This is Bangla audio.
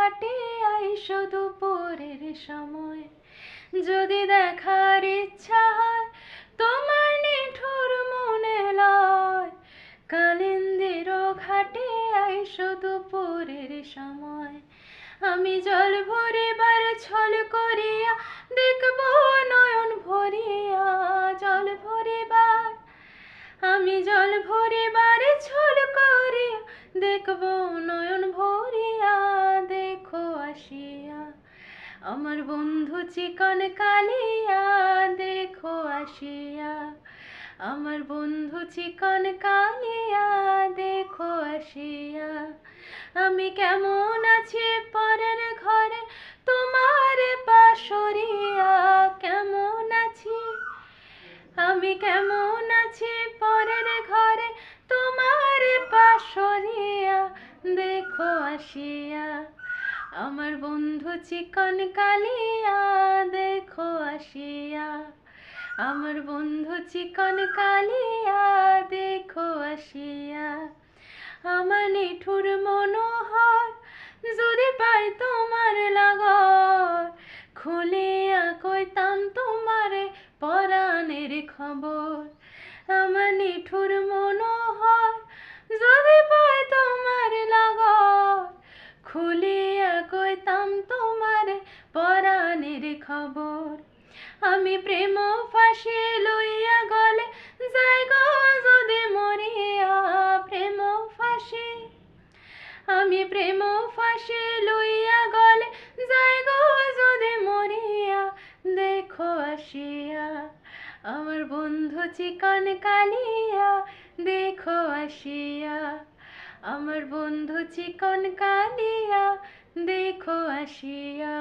ঘাটে আইসো দুপুরের সময়। যদি দেখার ইচ্ছা হয় তোমার নিঠুর মনে লয়, কালিন্দির ঘাটে আইসো দুপুরের সময়। আমি জল ভরিবার ছল করিয়া দেখব নয়ন ভরিয়া, জল ভরিবার আমি জল ভরিবার ছল করিয়া দেখব নয়ন ভরিয়া। দেখো আসিয়া আমার বন্ধু চিকন কালিয়া, দেখো আসিয়া আমার বন্ধু চিকন কালিয়া, দেখো আসিয়া। আমি কেমন আছি পরের ঘরে তোমার পাশরিয়া, কেমন আছি আমি কেমন আছি পরের ঘরে তোমার পাশরিয়া। দেখো আসিয়া আমার বন্ধু চিকন কালিয়া, দেখো আসিয়া আমার বন্ধু চিকন কালিয়া, দেখো আসিয়া। আমার নিঠুর মনোহর যদি পাই তোমার লাগর, খুলিয়া কইতাম তোমারে পরাণের খবর। আমার নিঠুর মনোহর যদি পাই তোমার লাগর, খুলিয়া কইতাম তোমারে পরাণের খবর। আমি প্রেম ফাঁসি লইয়া গলে যাই গো যদি মরিয়া, প্রেম ফাঁসি আমি প্রেম ফাঁসি লইয়া গলে যাই গো যদি মরিয়া। দেখো আসিয়া আমার বন্ধু চিকন কালিয়া, দেখো আসিয়া আমার বন্ধু চিকন কালিয়া, দেখো আসিয়া।